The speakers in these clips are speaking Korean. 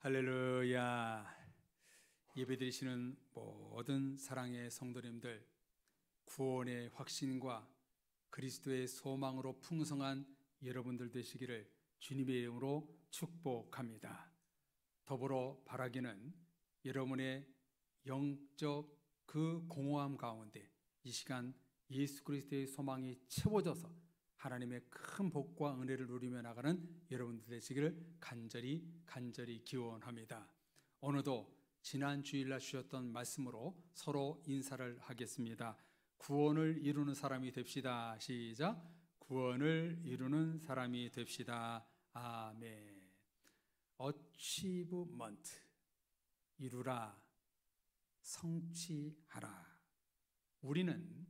할렐루야. 예배드리시는 모든 사랑의 성도님들, 구원의 확신과 그리스도의 소망으로 풍성한 여러분들 되시기를 주님의 이름으로 축복합니다. 더불어 바라기는 여러분의 영적 그 공허함 가운데 이 시간 예수 그리스도의 소망이 채워져서 하나님의 큰 복과 은혜를 누리며 나가는 여러분들 되시기를 간절히 기원합니다. 오늘도 지난 주일날 주셨던 말씀으로 서로 인사를 하겠습니다. 구원을 이루는 사람이 됩시다. 시작. 구원을 이루는 사람이 됩시다. 아멘. achievement, 이루라, 성취하라. 우리는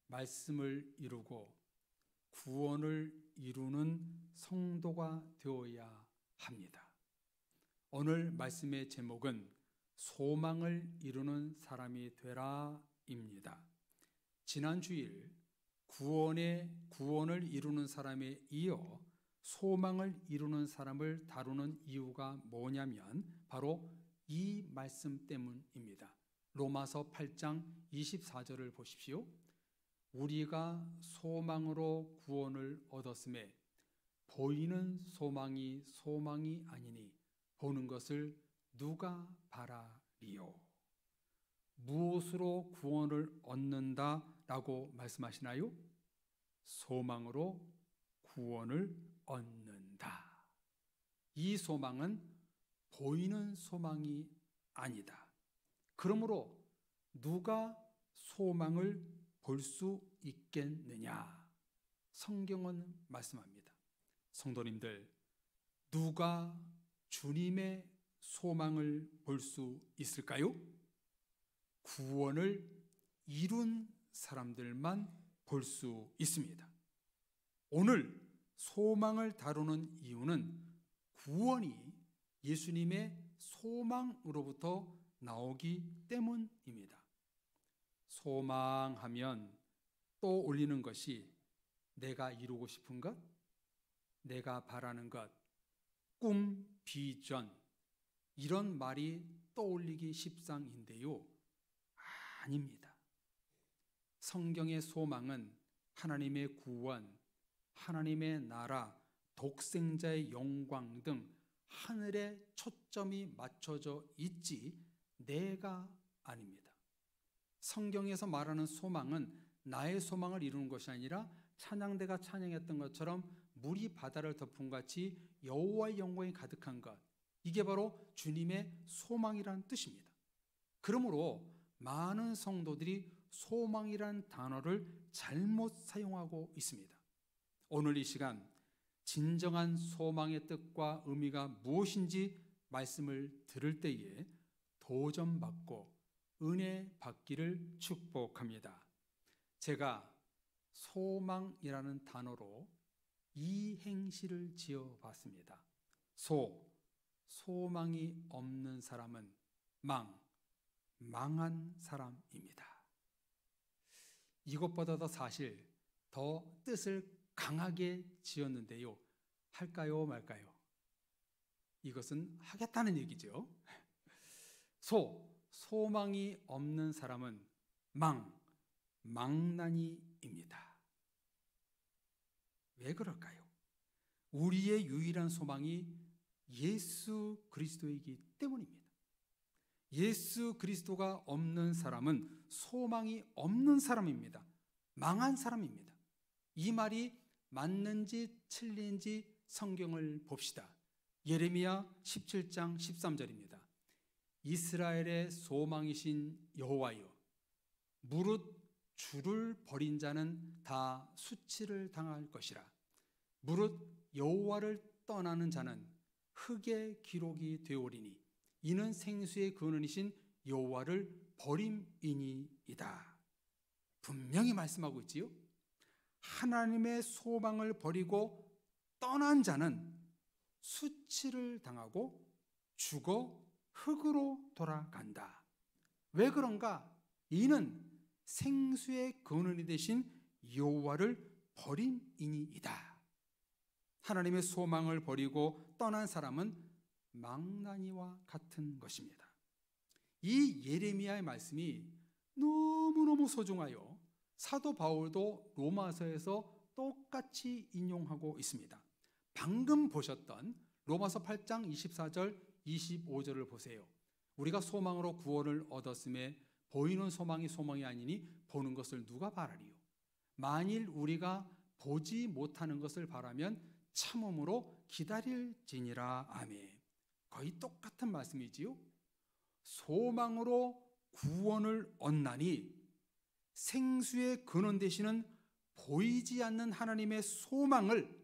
말씀을 이루고 구원을 이루는 성도가 되어야 합니다. 오늘 말씀의 제목은 소망을 이루는 사람이 되라입니다. 지난 주일 구원을 이루는 사람에 이어 소망을 이루는 사람을 다루는 이유가 뭐냐면 바로 이 말씀 때문입니다. 로마서 8장 24절을 보십시오. 우리가 소망으로 구원을 얻었음에 보이는 소망이 아니니 보는 것을 누가 바라리요? 무엇으로 구원을 얻는다라고 말씀하시나요? 소망으로 구원을 얻는다. 이 소망은 보이는 소망이 아니다. 그러므로 누가 소망을 볼 수 있겠느냐? 성경은 말씀합니다. 성도님들, 누가 주님의 소망을 볼 수 있을까요? 구원을 이룬 사람들만 볼 수 있습니다. 오늘 소망을 다루는 이유는 구원이 예수님의 소망으로부터 나오기 때문입니다. 소망하면 떠올리는 것이 내가 이루고 싶은 것, 내가 바라는 것, 꿈, 비전, 이런 말이 떠올리기 십상인데요. 아닙니다. 성경의 소망은 하나님의 구원, 하나님의 나라, 독생자의 영광 등 하늘에 초점이 맞춰져 있지 내가 아닙니다. 성경에서 말하는 소망은 나의 소망을 이루는 것이 아니라 찬양대가 찬양했던 것처럼 물이 바다를 덮은 같이 여호와의 영광이 가득한 것, 이게 바로 주님의 소망이라는 뜻입니다. 그러므로 많은 성도들이 소망이란 단어를 잘못 사용하고 있습니다. 오늘 이 시간 진정한 소망의 뜻과 의미가 무엇인지 말씀을 들을 때에 도전받고 은혜 받기를 축복합니다. 제가 소망이라는 단어로 이행시를 지어봤습니다. 소망이 없는 사람은 망한 사람입니다. 이것보다도 사실 더 뜻을 강하게 지었는데요. 할까요, 말까요? 이것은 하겠다는 얘기죠. 소망이 없는 사람은 망나니입니다. 왜 그럴까요? 우리의 유일한 소망이 예수 그리스도이기 때문입니다. 예수 그리스도가 없는 사람은 소망이 없는 사람입니다. 망한 사람입니다. 이 말이 맞는지 틀린지 성경을 봅시다. 예레미야 17장 13절입니다. 이스라엘의 소망이신 여호와여, 무릇 주를 버린 자는 다 수치를 당할 것이라. 무릇 여호와를 떠나는 자는 흙의 기록이 되오리니 이는 생수의 근원이신 여호와를 버림이니이다. 분명히 말씀하고 있지요. 하나님의 소망을 버리고 떠난 자는 수치를 당하고 죽어 흙으로 돌아간다. 왜 그런가? 이는 생수의 근원이 되신 여호와를 버림이니이다. 하나님의 소망을 버리고 떠난 사람은 망나니와 같은 것입니다. 이 예레미야의 말씀이 너무너무 소중하여 사도 바울도 로마서에서 똑같이 인용하고 있습니다. 방금 보셨던 로마서 8장 24절 25절을 보세요. 우리가 소망으로 구원을 얻었음에 보이는 소망이 소망이 아니니 보는 것을 누가 바라리요. 만일 우리가 보지 못하는 것을 바라면 참음으로 기다릴지니라. 아멘. 거의 똑같은 말씀이지요. 소망으로 구원을 얻나니 생수의 근원 되시는 보이지 않는 하나님의 소망을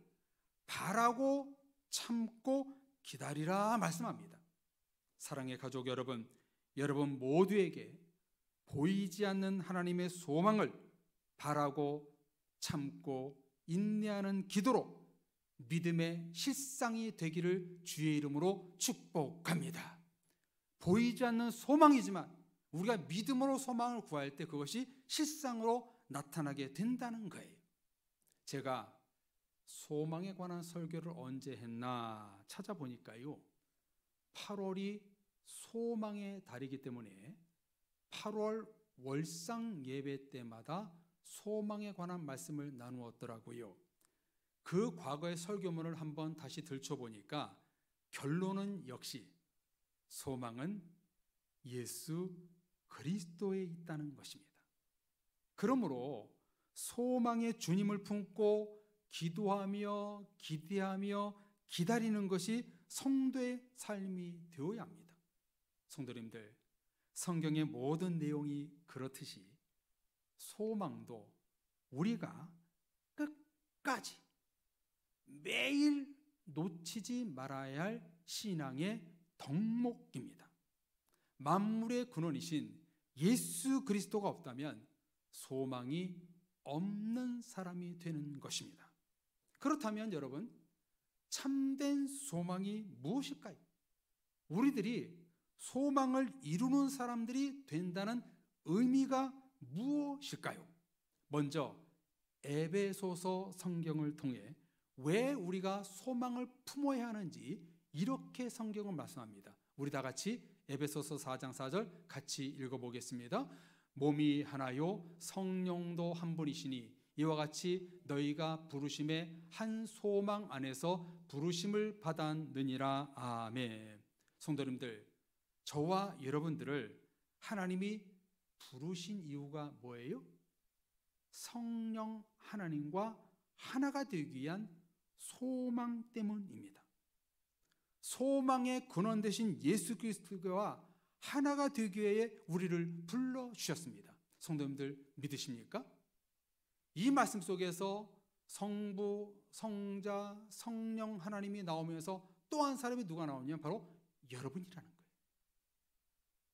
바라고 참고 기다리라 말씀합니다. 사랑의 가족 여러분, 여러분 모두에게 보이지 않는 하나님의 소망을 바라고 참고 인내하는 기도로 믿음의 실상이 되기를 주의 이름으로 축복합니다. 보이지 않는 소망이지만 우리가 믿음으로 소망을 구할 때 그것이 실상으로 나타나게 된다는 거예요. 제가 소망에 관한 설교를 언제 했나 찾아보니까요, 8월이 소망의 달이기 때문에 8월 월상 예배 때마다 소망에 관한 말씀을 나누었더라고요. 그 과거의 설교문을 한번 다시 들춰보니까 결론은 역시 소망은 예수 그리스도에 있다는 것입니다. 그러므로 소망의 주님을 품고 기도하며 기대하며 기다리는 것이 성도의 삶이 되어야 합니다. 성도님들, 성경의 모든 내용이 그렇듯이 소망도 우리가 끝까지 매일 놓치지 말아야 할 신앙의 덕목입니다. 만물의 근원이신 예수 그리스도가 없다면 소망이 없는 사람이 되는 것입니다. 그렇다면 여러분, 참된 소망이 무엇일까요? 우리들이 소망을 이루는 사람들이 된다는 의미가 무엇일까요? 먼저 에베소서 성경을 통해 왜 우리가 소망을 품어야 하는지 이렇게 성경은 말씀합니다. 우리 다 같이 에베소서 4장 4절 같이 읽어보겠습니다. 몸이 하나요 성령도 한 분이시니 이와 같이 너희가 부르심의 한 소망 안에서 부르심을 받았느니라. 아멘. 성도님들, 저와 여러분들을 하나님이 부르신 이유가 뭐예요? 성령 하나님과 하나가 되기 위한 소망 때문입니다. 소망의 근원 되신 예수 그리스도와 하나가 되기 위해 우리를 불러주셨습니다. 성도님들 믿으십니까? 이 말씀 속에서 성부, 성자, 성령 하나님이 나오면서 또 한 사람이 누가 나오냐면 바로 여러분이라는 거예요.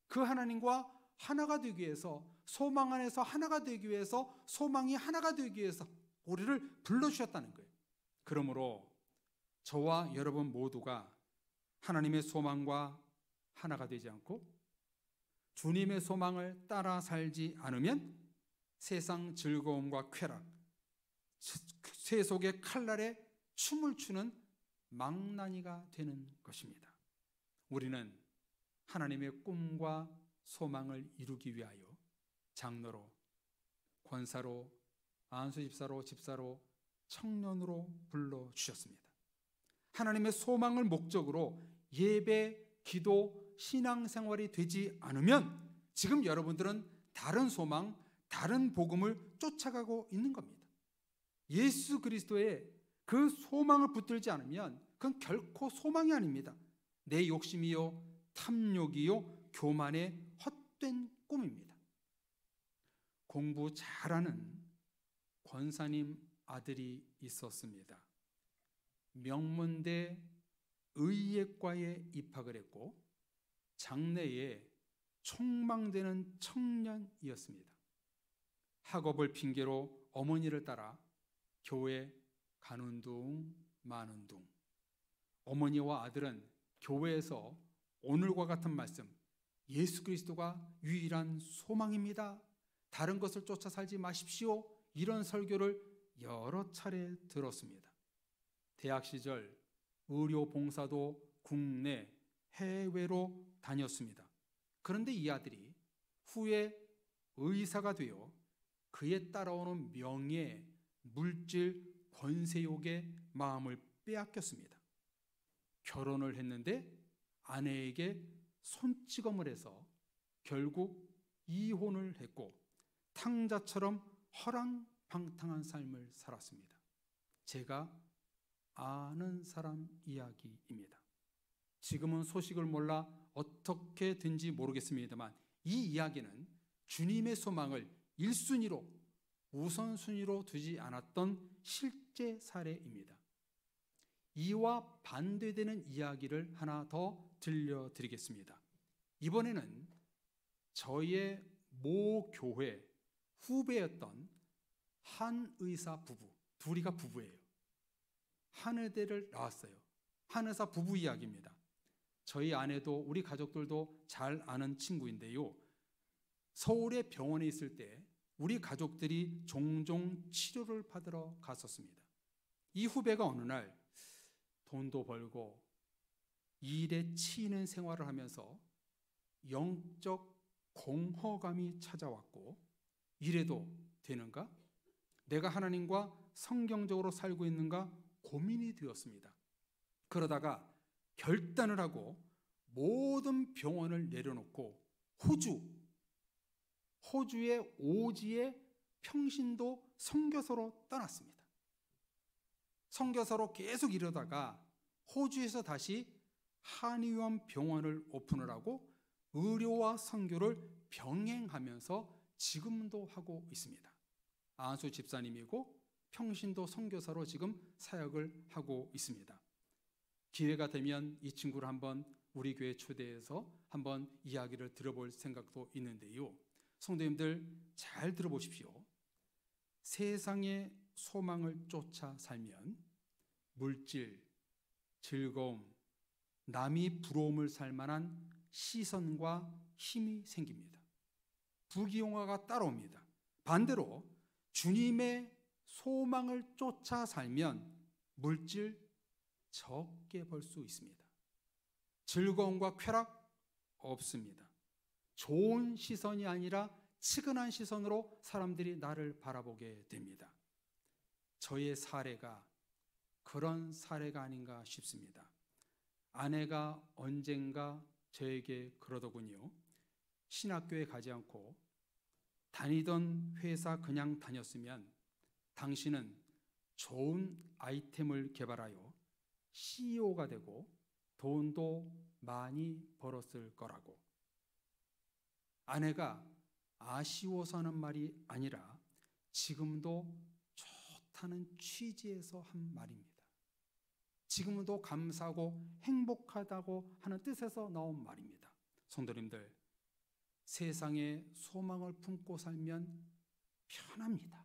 그 하나님과 하나가 되기 위해서, 소망 안에서 하나가 되기 위해서, 소망이 하나가 되기 위해서 우리를 불러주셨다는 거예요. 그러므로 저와 여러분 모두가 하나님의 소망과 하나가 되지 않고 주님의 소망을 따라 살지 않으면 세상 즐거움과 쾌락, 세속의 칼날에 춤을 추는 망나니가 되는 것입니다. 우리는 하나님의 꿈과 소망을 이루기 위하여 장로로, 권사로, 안수집사로, 집사로, 청년으로 불러주셨습니다. 하나님의 소망을 목적으로 예배, 기도, 신앙생활이 되지 않으면 지금 여러분들은 다른 소망, 다른 복음을 쫓아가고 있는 겁니다. 예수 그리스도의 그 소망을 붙들지 않으면 그건 결코 소망이 아닙니다. 내 욕심이요, 탐욕이요, 교만의 헛된 꿈입니다. 공부 잘하는 권사님 아들이 있었습니다. 명문대 의예과에 입학을 했고 장래에 촉망되는 청년이었습니다. 학업을 핑계로 어머니를 따라 교회 가는 둥 마는 둥. 어머니와 아들은 교회에서 오늘과 같은 말씀, 예수 그리스도가 유일한 소망입니다, 다른 것을 쫓아 살지 마십시오, 이런 설교를 여러 차례 들었습니다. 대학 시절 의료 봉사도 국내 해외로 다녔습니다. 그런데 이 아들이 후에 의사가 되어 그에 따라오는 명예, 물질, 권세욕의 마음을 빼앗겼습니다. 결혼을 했는데 아내에게 손찌검을 해서 결국 이혼을 했고 탕자처럼 허랑방탕한 삶을 살았습니다. 제가 아는 사람 이야기입니다. 지금은 소식을 몰라 어떻게든지 모르겠습니다만 이 이야기는 주님의 소망을 1순위로 우선순위로 두지 않았던 실제 사례입니다. 이와 반대되는 이야기를 하나 더 들려드리겠습니다. 이번에는 저희의 모 교회 후배였던 한 의사 부부, 둘이가 부부예요. 한 의대를 나왔어요. 한 의사 부부 이야기입니다. 저희 아내도 우리 가족들도 잘 아는 친구인데요. 서울의 병원에 있을 때 우리 가족들이 종종 치료를 받으러 갔었습니다. 이 후배가 어느 날 돈도 벌고 일에 치이는 생활을 하면서 영적 공허감이 찾아왔고 이래도 되는가? 내가 하나님과 성경적으로 살고 있는가 고민이 되었습니다. 그러다가 결단을 하고 모든 병원을 내려놓고 호주의 오지에 평신도 선교사로 떠났습니다. 선교사로 계속 이러다가 호주에서 다시 한의원 병원을 오픈을 하고 의료와 선교를 병행하면서 지금도 하고 있습니다. 안수 집사님이고 평신도 선교사로 지금 사역을 하고 있습니다. 기회가 되면 이 친구를 한번 우리 교회 초대해서 한번 이야기를 들어볼 생각도 있는데요. 성도님들 잘 들어보십시오. 세상의 소망을 쫓아 살면 물질, 즐거움, 남이 부러움을 살 만한 시선과 힘이 생깁니다. 부귀영화가 따라옵니다. 반대로 주님의 소망을 쫓아 살면 물질 적게 벌 수 있습니다. 즐거움과 쾌락 없습니다. 좋은 시선이 아니라 치근한 시선으로 사람들이 나를 바라보게 됩니다. 저의 사례가 그런 사례가 아닌가 싶습니다. 아내가 언젠가 저에게 그러더군요. 신학교에 가지 않고 다니던 회사 그냥 다녔으면 당신은 좋은 아이템을 개발하여 CEO가 되고 돈도 많이 벌었을 거라고. 아내가 아쉬워서 하는 말이 아니라 지금도 좋다는 취지에서 한 말입니다. 지금도 감사하고 행복하다고 하는 뜻에서 나온 말입니다. 성도님들, 세상에 소망을 품고 살면 편합니다.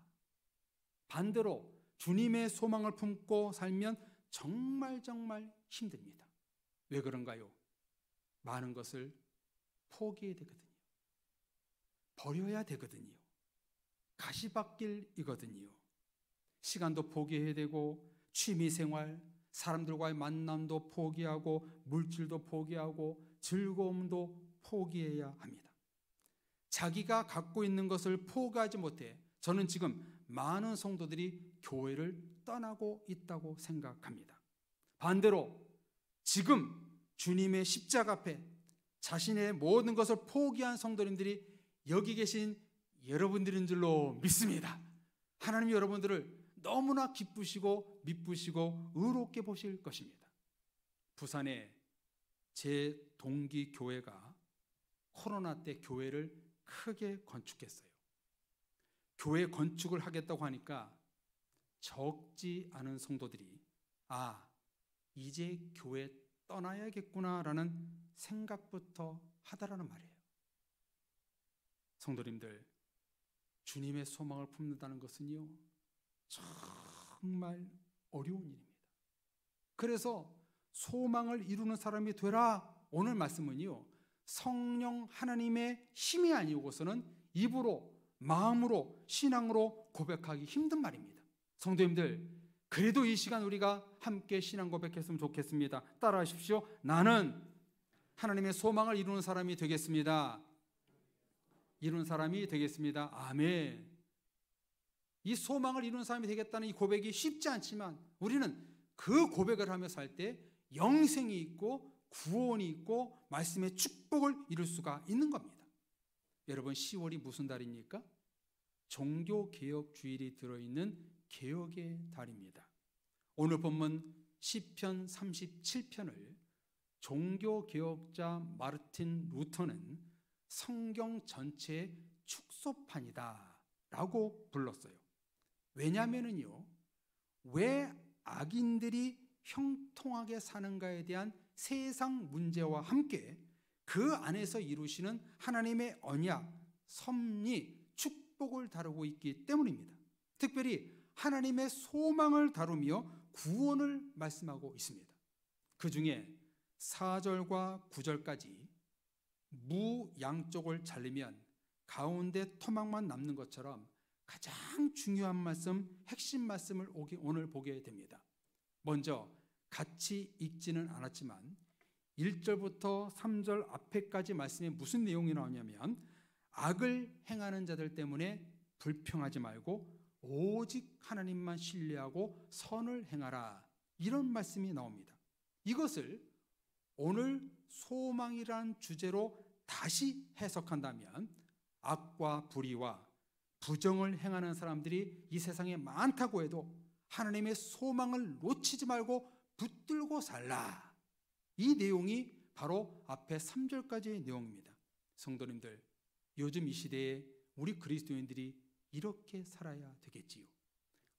반대로 주님의 소망을 품고 살면 정말 힘듭니다. 왜 그런가요? 많은 것을 포기해야 되거든요. 버려야 되거든요. 가시밭길이거든요. 시간도 포기해야 되고 취미생활, 사람들과의 만남도 포기하고 물질도 포기하고 즐거움도 포기해야 합니다. 자기가 갖고 있는 것을 포기하지 못해 저는 지금 많은 성도들이 교회를 떠나고 있다고 생각합니다. 반대로 지금 주님의 십자가 앞에 자신의 모든 것을 포기한 성도님들이 여기 계신 여러분들인 줄로 믿습니다. 하나님 여러분들을 너무나 기쁘시고 미쁘시고 의롭게 보실 것입니다. 부산에 제 동기 교회가 코로나 때 교회를 크게 건축했어요. 교회 건축을 하겠다고 하니까 적지 않은 성도들이 이제 교회 떠나야겠구나라는 생각부터 하다라는 말이에요. 성도님들, 주님의 소망을 품는다는 것은요, 정말 어려운 일입니다. 그래서 소망을 이루는 사람이 되라. 오늘 말씀은요, 성령 하나님의 힘이 아니고서는 입으로, 마음으로, 신앙으로 고백하기 힘든 말입니다. 성도님들, 그래도 이 시간 우리가 함께 신앙 고백했으면 좋겠습니다. 따라하십시오. 나는 하나님의 소망을 이루는 사람이 되겠습니다. 이루는 사람이 되겠습니다. 아멘. 이 소망을 이루는 사람이 되겠다는 이 고백이 쉽지 않지만 우리는 그 고백을 하며 살 때 영생이 있고 구원이 있고 말씀의 축복을 이룰 수가 있는 겁니다. 여러분, 10월이 무슨 달입니까? 종교개혁 주일이 들어있는 개혁의 달입니다. 오늘 본문 시편 37편을 종교개혁자 마르틴 루터는 성경 전체의 축소판이다 라고 불렀어요. 왜냐하면요, 왜 악인들이 형통하게 사는가에 대한 세상 문제와 함께 그 안에서 이루시는 하나님의 언약, 섭리, 축복을 다루고 있기 때문입니다. 특별히 하나님의 소망을 다루며 구원을 말씀하고 있습니다. 그 중에 4절과 9절까지 무 양쪽을 잘리면 가운데 토막만 남는 것처럼 가장 중요한 말씀, 핵심 말씀을 오늘 보게 됩니다. 먼저 같이 읽지는 않았지만 1절부터 3절 앞에까지 말씀에 무슨 내용이 나오냐면 악을 행하는 자들 때문에 불평하지 말고 오직 하나님만 신뢰하고 선을 행하라, 이런 말씀이 나옵니다. 이것을 오늘 소망이란 주제로 다시 해석한다면 악과 불의와 부정을 행하는 사람들이 이 세상에 많다고 해도 하나님의 소망을 놓치지 말고 붙들고 살라, 이 내용이 바로 앞에 3절까지의 내용입니다. 성도님들, 요즘 이 시대에 우리 그리스도인들이 이렇게 살아야 되겠지요.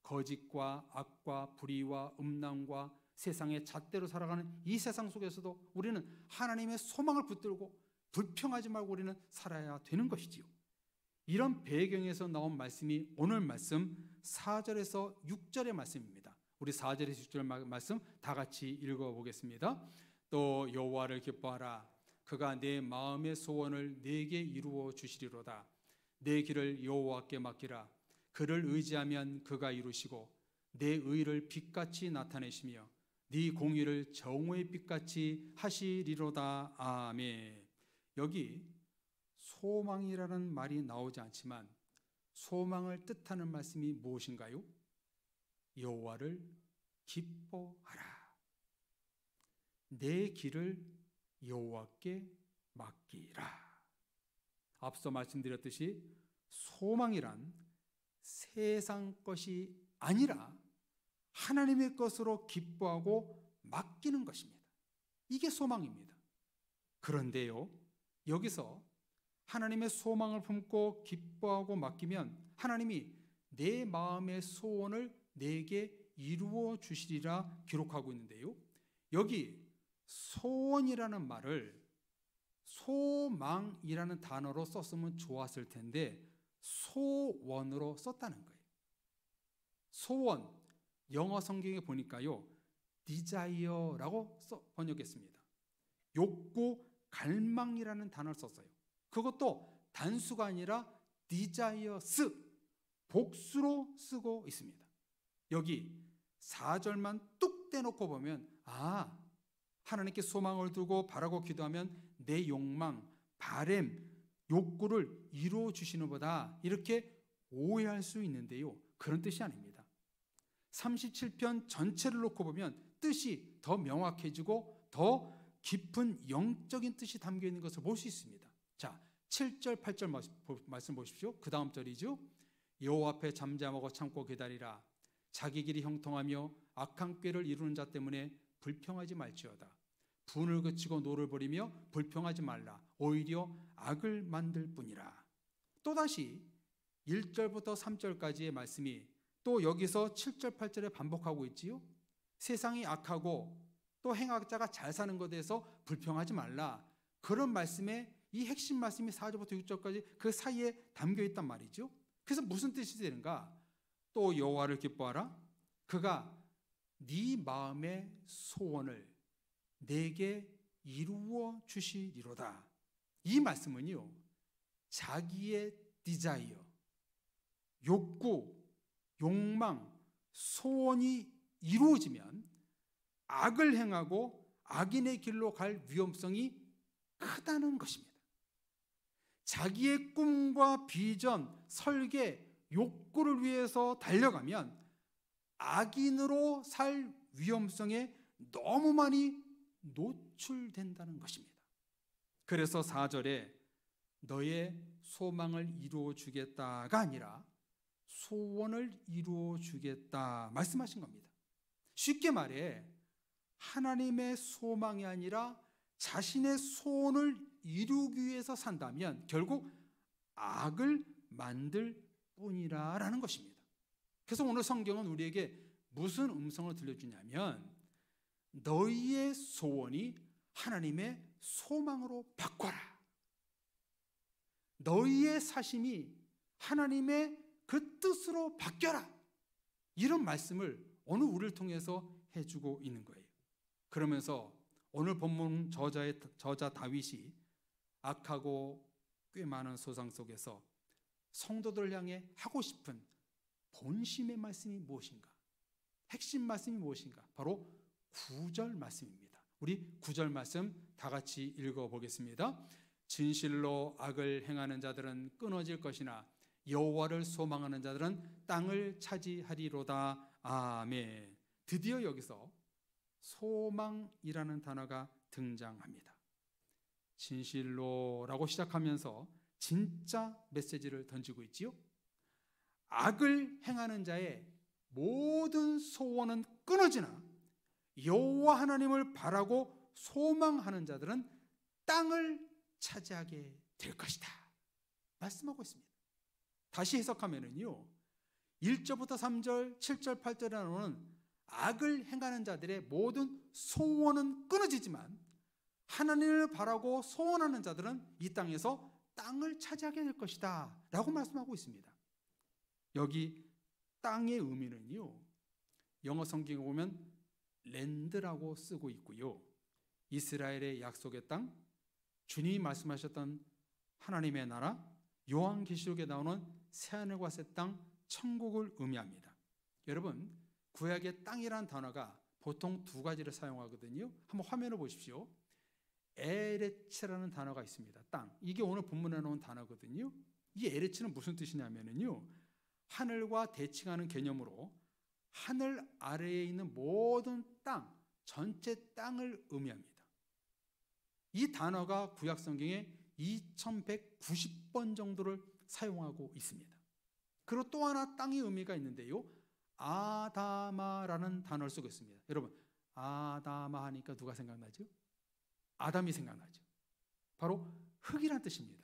거짓과 악과 불의와 음란과 세상의 잣대로 살아가는 이 세상 속에서도 우리는 하나님의 소망을 붙들고 불평하지 말고 우리는 살아야 되는 것이지요. 이런 배경에서 나온 말씀이 오늘 말씀 4절에서 6절의 말씀입니다. 우리 4절에서 6절 말씀 다 같이 읽어보겠습니다. 또 여호와를 기뻐하라. 그가 내 마음의 소원을 내게 이루어 주시리로다. 내 길을 여호와께 맡기라. 그를 의지하면 그가 이루시고 내 의를 빛같이 나타내시며 네 공의를 정오의 빛같이 하시리로다. 아멘. 여기 소망이라는 말이 나오지 않지만 소망을 뜻하는 말씀이 무엇인가요? 여호와를 기뻐하라. 내 길을 여호와께 맡기라. 앞서 말씀드렸듯이 소망이란 세상 것이 아니라 하나님의 것으로 기뻐하고 맡기는 것입니다. 이게 소망입니다. 그런데요, 여기서 하나님의 소망을 품고 기뻐하고 맡기면 하나님이 내 마음의 소원을 내게 이루어 주시리라 기록하고 있는데요, 여기 소원이라는 말을 소망이라는 단어로 썼으면 좋았을 텐데 소원으로 썼다는 거예요. 소원, 영어 성경에 보니까요, desire라고 번역했습니다. 욕구, 갈망이라는 단어를 썼어요. 그것도 단수가 아니라 desires, 복수로 쓰고 있습니다. 여기 4절만 뚝 떼놓고 보면 하나님께 소망을 두고 바라고 기도하면 내 욕망, 바램, 욕구를 이루어 주시는 보다, 이렇게 오해할 수 있는데요, 그런 뜻이 아닙니다. 37편 전체를 놓고 보면 뜻이 더 명확해지고 더 깊은 영적인 뜻이 담겨 있는 것을 볼 수 있습니다. 자, 7절, 8절 말씀 보십시오. 그 다음 절이죠. 여호와 앞에 잠잠하고 참고 기다리라. 자기 길이 형통하며 악한 꾀를 이루는 자 때문에 불평하지 말지어다. 분을 그치고 노를 버리며 불평하지 말라. 오히려 악을 만들 뿐이라. 또다시 1절부터 3절까지의 말씀이 또 여기서 7절, 8절에 반복하고 있지요. 세상이 악하고 또 행악자가 잘 사는 것에 대해서 불평하지 말라. 그런 말씀에 이 핵심 말씀이 4절부터 6절까지 그 사이에 담겨 있단 말이죠. 그래서 무슨 뜻이 되는가? 또 여호와를 기뻐하라. 그가 네 마음의 소원을 내게 이루어 주시리로다. 이 말씀은요, 자기의 디자이어, 욕구, 욕망, 소원이 이루어지면 악을 행하고 악인의 길로 갈 위험성이 크다는 것입니다. 자기의 꿈과 비전, 설계, 욕구를 위해서 달려가면 악인으로 살 위험성에 너무 많이 노출된다는 것입니다. 그래서 4절에 너의 소망을 이루어 주겠다가 아니라 소원을 이루어 주겠다 말씀하신 겁니다. 쉽게 말해 하나님의 소망이 아니라 자신의 소원을 이루기 위해서 산다면 결국 악을 만들 뿐이라는 것입니다. 그래서 오늘 성경은 우리에게 무슨 음성을 들려주냐면 너희의 소원이 하나님의 소망으로 바꿔라. 너희의 사심이 하나님의 그 뜻으로 바뀌어라. 이런 말씀을 오늘 우리를 통해서 해주고 있는 거예요. 그러면서 오늘 본문 저자 다윗이 악하고 꽤 많은 소상 속에서 성도들을 향해 하고 싶은 본심의 말씀이 무엇인가? 핵심 말씀이 무엇인가? 바로 9절 말씀입니다. 우리 9절 말씀 다 같이 읽어보겠습니다. 진실로 악을 행하는 자들은 끊어질 것이나 여호와를 소망하는 자들은 땅을 차지하리로다. 아멘. 드디어 여기서 소망이라는 단어가 등장합니다. 진실로라고 시작하면서 진짜 메시지를 던지고 있지요. 악을 행하는 자의 모든 소원은 끊어지나 여호와 하나님을 바라고 소망하는 자들은 땅을 차지하게 될 것이다 말씀하고 있습니다. 다시 해석하면은요 1절부터 3절, 7절, 8절에 나오는 악을 행하는 자들의 모든 소원은 끊어지지만 하나님을 바라고 소원하는 자들은 이 땅에서 땅을 차지하게 될 것이다 라고 말씀하고 있습니다. 여기 땅의 의미는요 영어 성경에 보면 랜드라고 쓰고 있고요 이스라엘의 약속의 땅, 주님이 말씀하셨던 하나님의 나라, 요한계시록에 나오는 새하늘과 새 땅, 천국을 의미합니다. 여러분 구약의 땅이라는 단어가 보통 두 가지를 사용하거든요. 한번 화면을 보십시오. 에레츠라는 단어가 있습니다. 땅. 이게 오늘 본문에 나온 단어거든요. 이 에레츠는 무슨 뜻이냐면요 하늘과 대칭하는 개념으로 하늘 아래에 있는 모든 땅, 전체 땅을 의미합니다. 이 단어가 구약 성경에 2190번 정도를 사용하고 있습니다. 그리고 또 하나 땅의 의미가 있는데요 아다마라는 단어를 쓰고 있습니다. 여러분 아다마 하니까 누가 생각나죠? 아담이 생각나죠. 바로 흙이란 뜻입니다.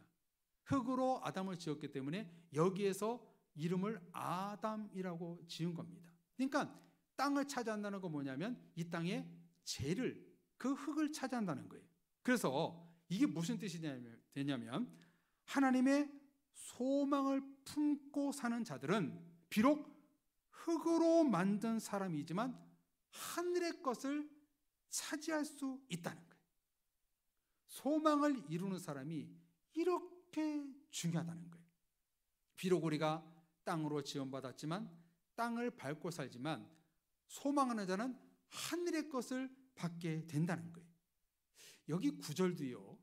흙으로 아담을 지었기 때문에 여기에서 이름을 아담이라고 지은 겁니다. 그러니까 땅을 차지한다는 건 뭐냐면 이 땅의 재를, 그 흙을 차지한다는 거예요. 그래서 이게 무슨 뜻이 되냐면 하나님의 소망을 품고 사는 자들은 비록 흙으로 만든 사람이지만 하늘의 것을 차지할 수 있다는 거예요. 소망을 이루는 사람이 이렇게 중요하다는 거예요. 비록 우리가 땅으로 지원받았지만 땅을 밟고 살지만 소망하는 자는 하늘의 것을 받게 된다는 거예요. 여기 9절도요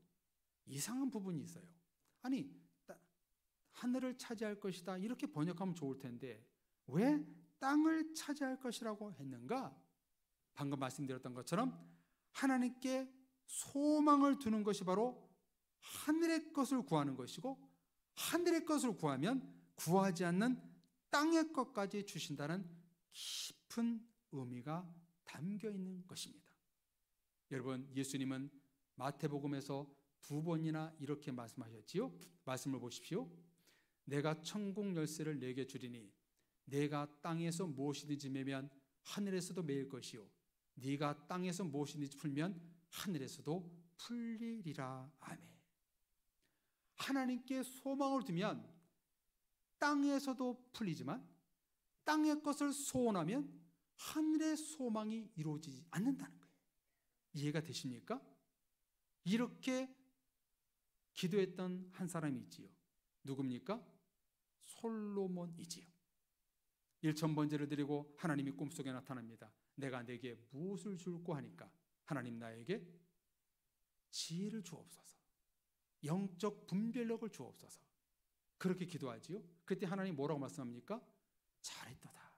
이상한 부분이 있어요. 아니 하늘을 차지할 것이다 이렇게 번역하면 좋을 텐데 왜 땅을 차지할 것이라고 했는가? 방금 말씀드렸던 것처럼 하나님께 소망을 두는 것이 바로 하늘의 것을 구하는 것이고 하늘의 것을 구하면 구하지 않는 땅의 것까지 주신다는 깊은 의미가 담겨 있는 것입니다. 여러분 예수님은 마태복음에서 2번이나 이렇게 말씀하셨지요. 말씀을 보십시오. 내가 천국 열쇠를 내게 주리니 내가 땅에서 무엇이든지 매면 하늘에서도 매일 것이요 네가 땅에서 무엇이든지 풀면 하늘에서도 풀리리라. 아멘. 하나님께 소망을 두면 땅에서도 풀리지만 땅의 것을 소원하면 하늘의 소망이 이루어지지 않는다는 거예요. 이해가 되십니까? 이렇게 기도했던 한 사람이 있지요. 누굽니까? 솔로몬이지요. 1000번제를 드리고 하나님이 꿈속에 나타납니다. 내가 내게 무엇을 줄고 하니까 하나님 나에게 지혜를 주옵소서. 영적 분별력을 주옵소서. 그렇게 기도하지요. 그때 하나님 뭐라고 말씀합니까? 잘했도다.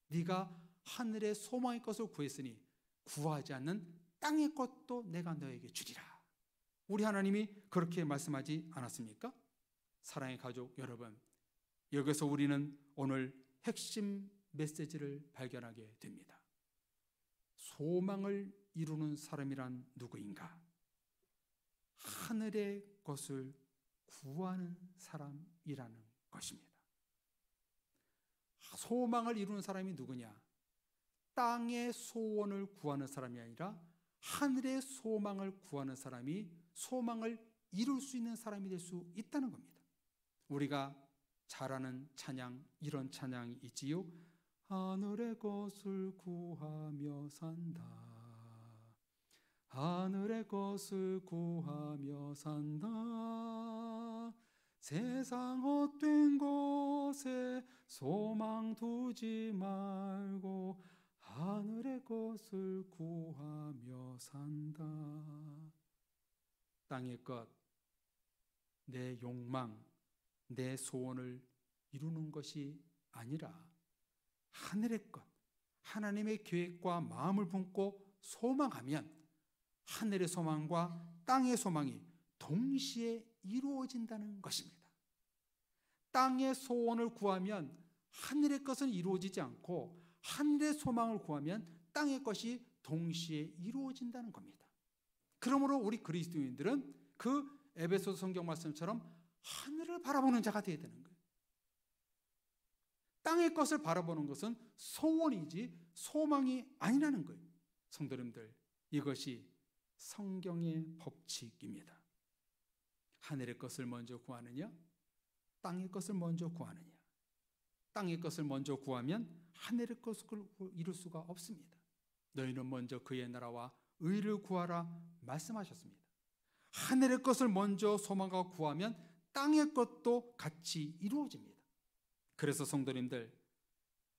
네가 하늘의 소망의 것을 구했으니 구하지 않는 땅의 것도 내가 너에게 주리라. 우리 하나님이 그렇게 말씀하지 않았습니까? 사랑의 가족 여러분, 여기서 우리는 오늘 핵심 메시지를 발견하게 됩니다. 소망을 이루는 사람이란 누구인가? 하늘의 것을 구하는 사람이라는 것입니다. 소망을 이루는 사람이 누구냐? 땅의 소원을 구하는 사람이 아니라 하늘의 소망을 구하는 사람이 소망을 이룰 수 있는 사람이 될 수 있다는 겁니다. 우리가 잘 아는 찬양, 이런 찬양이 있지요. 하늘의 것을 구하며 산다. 하늘의 것을 구하며 산다. 세상 헛된 것에 소망 두지 말고 하늘의 것을 구하며 산다. 땅의 것, 내 욕망, 내 소원을 이루는 것이 아니라 하늘의 것, 하나님의 계획과 마음을 품고 소망하면 하늘의 소망과 땅의 소망이 동시에 이루어진다는 것입니다. 땅의 소원을 구하면 하늘의 것은 이루어지지 않고 하늘의 소망을 구하면 땅의 것이 동시에 이루어진다는 겁니다. 그러므로 우리 그리스도인들은 그 에베소서 성경 말씀처럼 하늘을 바라보는 자가 되어야 되는 거예요. 땅의 것을 바라보는 것은 소원이지 소망이 아니라는 거예요. 성도님들, 이것이 성경의 법칙입니다. 하늘의 것을 먼저 구하느냐, 땅의 것을 먼저 구하느냐. 땅의 것을 먼저 구하면 하늘의 것을 이룰 수가 없습니다. 너희는 먼저 그의 나라와 의를 구하라 말씀하셨습니다. 하늘의 것을 먼저 소망하고 구하면 땅의 것도 같이 이루어집니다. 그래서 성도님들,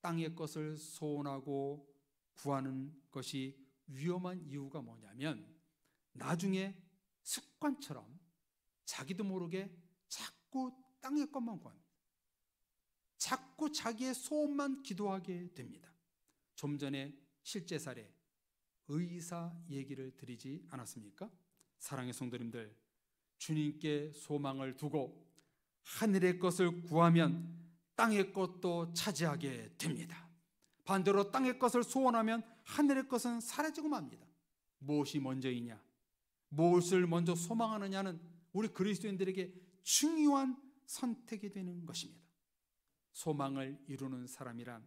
땅의 것을 소원하고 구하는 것이 위험한 이유가 뭐냐면 나중에 습관처럼 자기도 모르게 자꾸 땅의 것만 구합니다. 자꾸 자기의 소원만 기도하게 됩니다. 좀 전에 실제 사례 의사 얘기를 드리지 않았습니까? 사랑의 성도님들, 주님께 소망을 두고 하늘의 것을 구하면 땅의 것도 차지하게 됩니다. 반대로 땅의 것을 소원하면 하늘의 것은 사라지고 맙니다. 무엇이 먼저이냐, 무엇을 먼저 소망하느냐는 우리 그리스도인들에게 중요한 선택이 되는 것입니다. 소망을 이루는 사람이란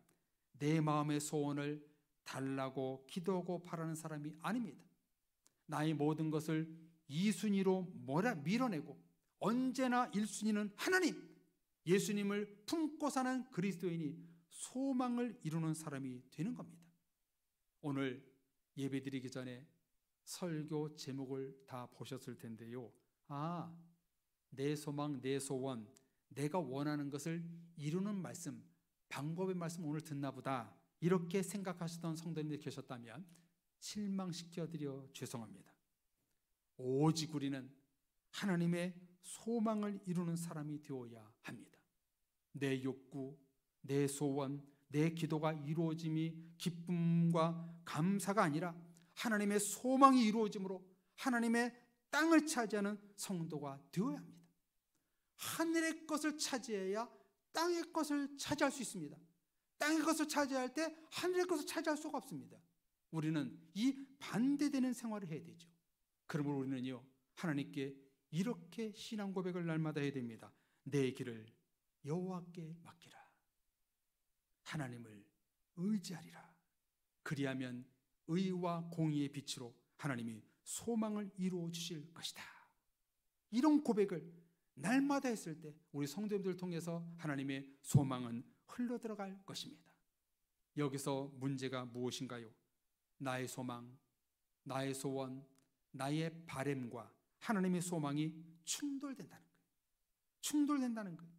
내 마음의 소원을 달라고 기도하고 바라는 사람이 아닙니다. 나의 모든 것을 2순위로 밀어내고 언제나 1순위는 하나님, 예수님을 품고 사는 그리스도인이 소망을 이루는 사람이 되는 겁니다. 오늘 예배드리기 전에 설교 제목을 다 보셨을 텐데요. 내 소망, 내 소원, 내가 원하는 것을 이루는 말씀, 방법의 말씀 오늘 듣나 보다, 이렇게 생각하시던 성도님들이 계셨다면 실망시켜드려 죄송합니다. 오직 우리는 하나님의 소망을 이루는 사람이 되어야 합니다. 내 욕구, 내 소원, 내 기도가 이루어짐이 기쁨과 감사가 아니라 하나님의 소망이 이루어짐으로 하나님의 땅을 차지하는 성도가 되어야 합니다. 하늘의 것을 차지해야 땅의 것을 차지할 수 있습니다. 땅의 것을 차지할 때 하늘의 것을 차지할 수가 없습니다. 우리는 이 반대되는 생활을 해야 되죠. 그러므로 우리는요, 하나님께 이렇게 신앙 고백을 날마다 해야 됩니다. 내 길을 여호와께 맡기라. 하나님을 의지하리라. 그리하면 의와 공의의 빛으로 하나님이 소망을 이루어 주실 것이다. 이런 고백을 날마다 했을 때 우리 성도님들을 통해서 하나님의 소망은 흘러들어갈 것입니다. 여기서 문제가 무엇인가요? 나의 소망, 나의 소원, 나의 바램과 하나님의 소망이 충돌된다는 거예요. 충돌된다는 거예요.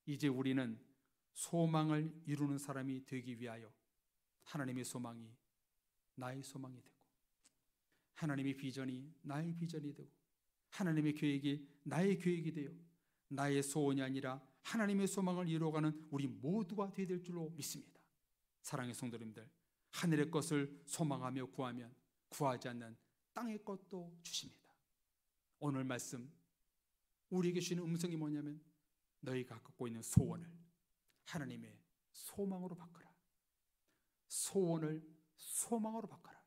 이제 우리는 소망을 이루는 사람이 되기 위하여 하나님의 소망이 나의 소망이 되고 하나님의 비전이 나의 비전이 되고 하나님의 계획이 나의 계획이 되어 나의 소원이 아니라 하나님의 소망을 이루어가는 우리 모두가 되어야 될 줄로 믿습니다. 사랑의 성도님들, 하늘의 것을 소망하며 구하면 구하지 않는 땅의 것도 주십니다. 오늘 말씀 우리에게 주시는 음성이 뭐냐면 너희가 갖고 있는 소원을 하나님의 소망으로 바꿔라. 소원을 소망으로 바꿔라.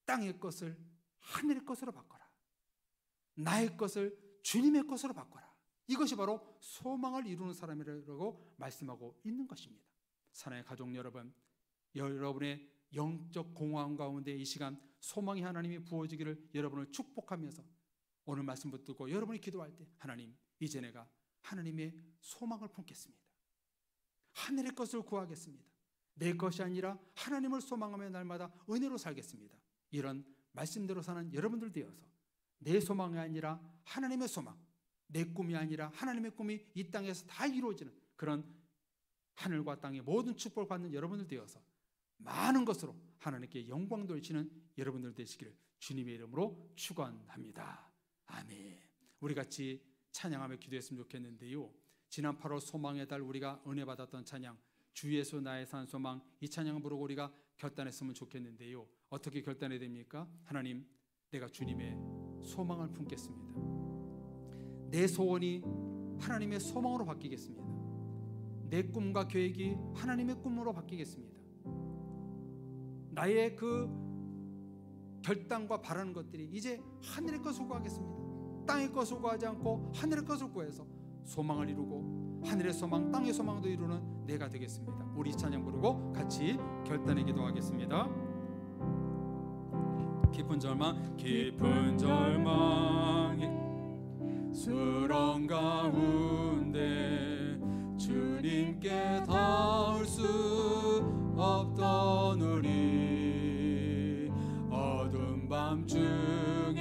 땅의 것을 하늘의 것으로 바꿔라. 나의 것을 주님의 것으로 바꿔라. 이것이 바로 소망을 이루는 사람이라고 말씀하고 있는 것입니다. 사랑의 가족 여러분, 여러분의 영적 공허함 가운데 이 시간 소망이 하나님이 부어지기를 여러분을 축복하면서 오늘 말씀 붙들고 여러분이 기도할 때 하나님, 이제 내가 하나님의 소망을 품겠습니다. 하늘의 것을 구하겠습니다. 내 것이 아니라 하나님을 소망하며 날마다 은혜로 살겠습니다. 이런 말씀대로 사는 여러분들 되어서 내 소망이 아니라 하나님의 소망, 내 꿈이 아니라 하나님의 꿈이 이 땅에서 다 이루어지는 그런 하늘과 땅의 모든 축복을 받는 여러분들 되어서 많은 것으로 하나님께 영광 돌리시는 여러분들 되시기를 주님의 이름으로 축원합니다. 아멘. 우리 같이 찬양하며 기도했으면 좋겠는데요, 지난 8월 소망의 달 우리가 은혜 받았던 찬양 주 예수 나의 산 소망, 이 찬양을 부르고 우리가 결단했으면 좋겠는데요, 어떻게 결단해야 됩니까? 하나님, 내가 주님의 소망을 품겠습니다. 내 소원이 하나님의 소망으로 바뀌겠습니다. 내 꿈과 계획이 하나님의 꿈으로 바뀌겠습니다. 나의 그 결단과 바라는 것들이 이제 하늘의 것을 구하겠습니다. 땅의 것을 구하지 않고 하늘의 것을 구해서 소망을 이루고 하늘의 소망, 땅의 소망도 이루는 내가 되겠습니다. 우리 찬양 부르고 같이 결단의 기도하겠습니다. 깊은 절망, 깊은 절망 수렁 가운데 주님께 닿을 수 없던 우리, 어두운 밤중에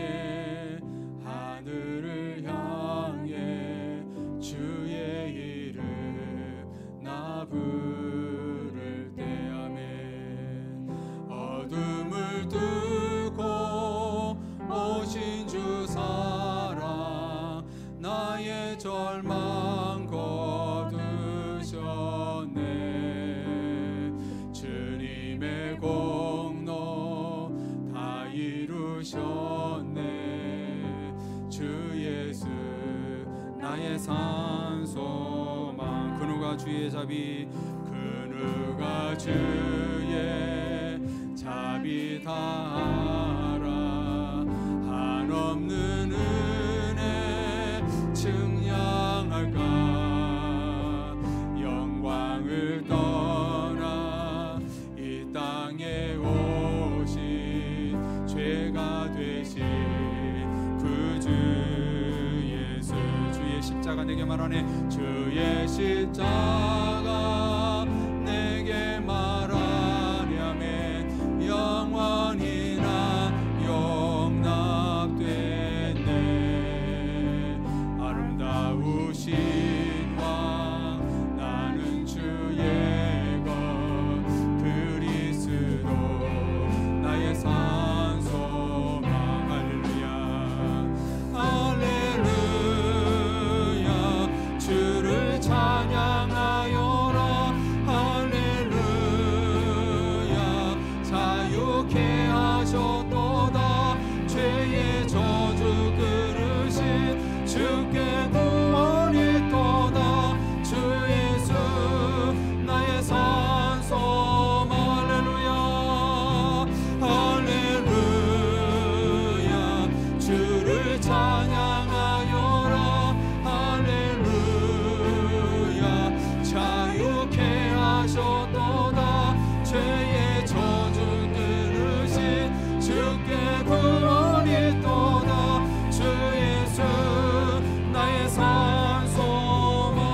하늘을 향해 주의 이름 나 부를 때 아멘. 어둠을 뚫고 오신 주 사랑 나의 절망 거두셨네. 주님의 공로 다 이루셨네. 주 예수 나의 산 소망. 그 누가 주의 자비, 그 누가 주의 자비 다하라. 한없는 은혜 증량할까. 영광을 떠나 이 땅에 오신 죄가 되신 그 주 예수, 주의 십자가 내게 말하네. 주의 십자가 내게 말하냐면 영원히 나 용납됐네. 아름다우신 왕 나는 주의 것 그리스도 나의 산 소망. 할렐루야 할렐루야 주를 찬양하여라. 할렐루야 자유케 하셨도다. 죄의 저주 그르신 주께 구원이 있도다. 주 예수 나의 산 소망. 할렐루야 할렐루야 주를 찬양하여라. 할렐루야 자유케 하셨도다. 죄의 저주 끊으신 주께 구원이 있도다. 주 예수 나의 산 소망.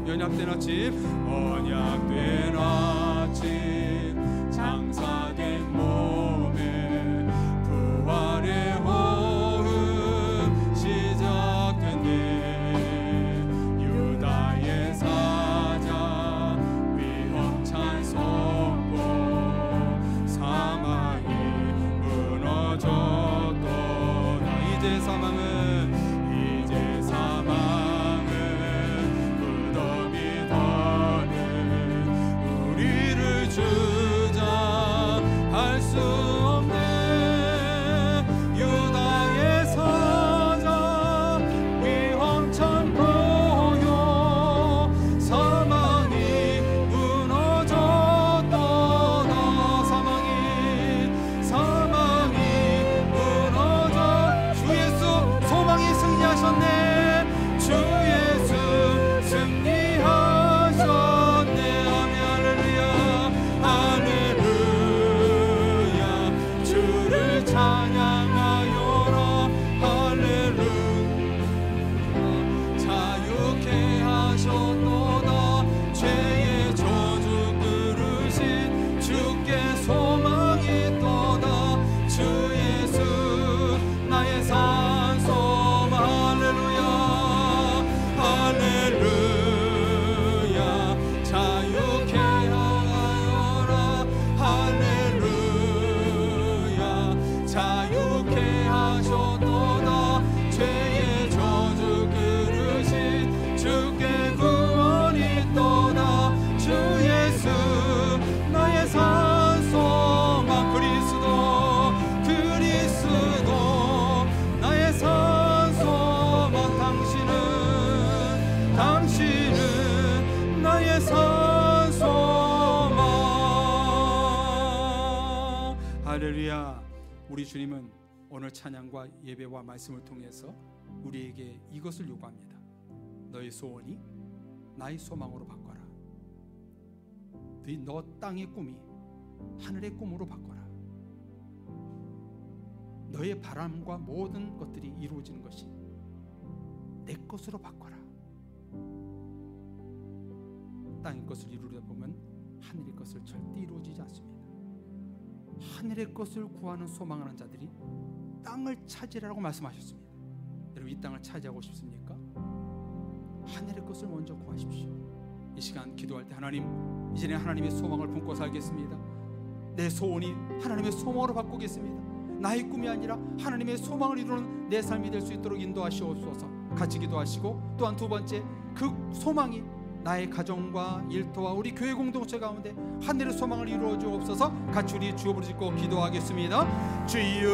연약된 아침, 언약된 아침, 장사된 몸에 부활의 호흡 시작됐네. 유다의 사자 위험찬 선포, 사망이 무너져 이제 사망은 무덤이 더는 우리를 주장할 수 없네. 유다의 사자 위황찬 보여 사망이 무너졌도다. 사망이 무너져 주 예수 소망이 승리하셨네. 주 예수 승리하셨네. 아멘. 할렐루야 할렐루야. 주를 찬양하여라. 할렐루야. 자유케 하셨도다. 죄의 저주 그르신 주께 소망이 있도다. 주 예수 나의 산소망. 할렐루야 할렐루야. 자유케 하여라. 할렐루야. 자유케 하셨도다. 죄의 저주 그르신 주께 구원이 있도다. 주 예수 나의 산소망. 그리스도 나의 산소망. 당신은 나의 산소망. 할렐루야. 우리 주님은 오늘 찬양과 예배와 말씀을 통해서 우리에게 이것을 요구합니다. 너의 소원이 나의 소망으로 바꿔라. 너 땅의 꿈이 하늘의 꿈으로 바꿔라. 너의 바람과 모든 것들이 이루어지는 것이 내 것으로 바꿔라. 땅의 것을 이루려다 보면 하늘의 것을 절대 이루어지지 않습니다. 하늘의 것을 구하는 소망하는 자들이 땅을 차지하라고 말씀하셨습니다. 여러분, 이 땅을 차지하고 싶습니까? 하늘의 것을 먼저 구하십시오. 이 시간 기도할 때 하나님, 이제는 하나님의 소망을 품고 살겠습니다. 내 소원이 하나님의 소망으로 바꾸겠습니다. 나의 꿈이 아니라 하나님의 소망을 이루는 내 삶이 될 수 있도록 인도하시옵소서. 같이 기도하시고, 또한 두 번째, 그 소망이 나의 가정과 일터와 우리 교회 공동체 가운데 하늘의 소망을 이루어 주옵소서. 같이 우리 주여 부르짖고 기도하겠습니다. 주여,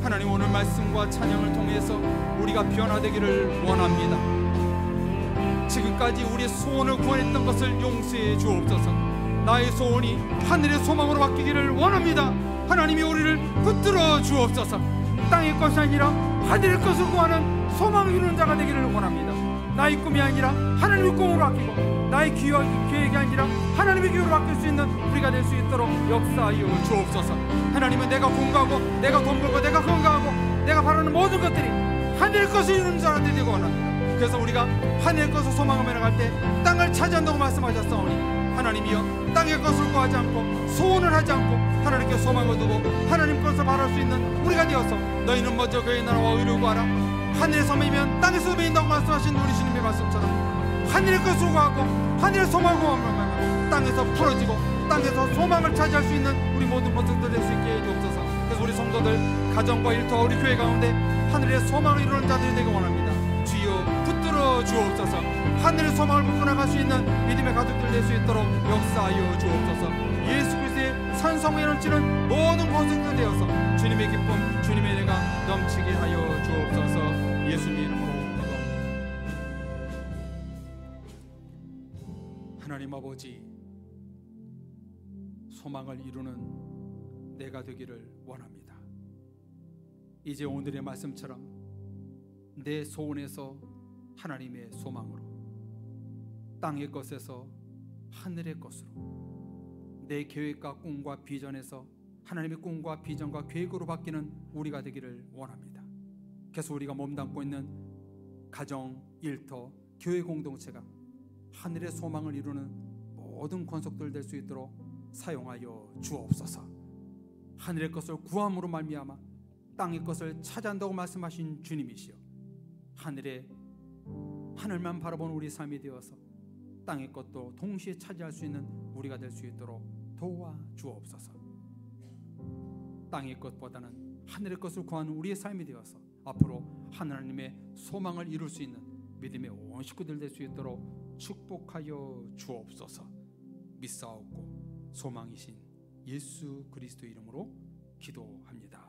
하나님, 오늘 말씀과 찬양을 통해서 우리가 변화되기를 원합니다. 지금까지 우리의 소원을 구원했던 것을 용서해 주옵소서. 나의 소원이 하늘의 소망으로 바뀌기를 원합니다. 하나님이 우리를 붙들어 주옵소서. 땅의 것이 아니라 하늘의 것을 구하는 소망을 이루는 자가 되기를 원합니다. 나의 꿈이 아니라 하나님의 꿈으로 바뀌고, 나의 계획이 아니라 하나님의 계획으로 바뀔 수 있는 우리가 될 수 있도록 역사하여 주옵소서. 하나님은 내가 공부하고, 내가 돈 벌고, 내가 건강하고, 내가 바라는 모든 것들이 하늘의 것을 이루는 자가 되기를 원합니다. 그래서 우리가 하늘의 것을 소망하며 나갈 때 땅을 차지한다고 말씀하셨사오니, 하나님이여, 땅의 것을 구하지 않고 소원을 하지 않고 하나님께 소망을 두고 하나님 것을 바랄 수 있는 우리가 되어서, 너희는 먼저 그의 나라와 의를 구하라. 하늘에서 매이면 땅에서 매인다고 말씀하신 우리 주님의 말씀처럼 하늘의 것을 구하고 하늘의 소망을 구하면 땅에서 풀어지고 땅에서 소망을 차지할 수 있는 우리 모든 모습들 될 수 있게 해주옵소서. 그래서 우리 성도들, 가정과 일터와 우리 교회 가운데 하늘의 소망을 이루는 자들이 되기 원합니다. 주여, 붙들어 주옵소서. 하늘의 소망을 붙고 나갈 수 있는 믿음의 가족들 될 수 있도록 역사하여 주옵소서. 예수 그리스도의 산성에 넘치는 모든 권속들 되어서 주님의 기쁨, 주님의 은혜가 넘치게 하여 주옵소서. 예수님 이름으로 기도합니다. 하나님 아버지, 소망을 이루는 내가 되기를 원합니다. 이제 오늘의 말씀처럼 내 소원에서 하나님의 소망으로, 땅의 것에서 하늘의 것으로, 내 계획과 꿈과 비전에서 하나님의 꿈과 비전과 계획으로 바뀌는 우리가 되기를 원합니다. 그래서 우리가 몸담고 있는 가정, 일터, 교회 공동체가 하늘의 소망을 이루는 모든 권속들 될 수 있도록 사용하여 주옵소서. 하늘의 것을 구함으로 말미암아 땅의 것을 차지한다고 말씀하신 주님이시여, 하늘만 바라보는 우리 삶이 되어서 땅의 것도 동시에 차지할 수 있는 우리가 될 수 있도록 도와 주옵소서. 땅의 것보다는 하늘의 것을 구하는 우리의 삶이 되어서 앞으로 하나님의 소망을 이룰 수 있는 믿음의 온 식구들 될 수 있도록 축복하여 주옵소서. 믿사옵고 소망이신 예수 그리스도 이름으로 기도합니다.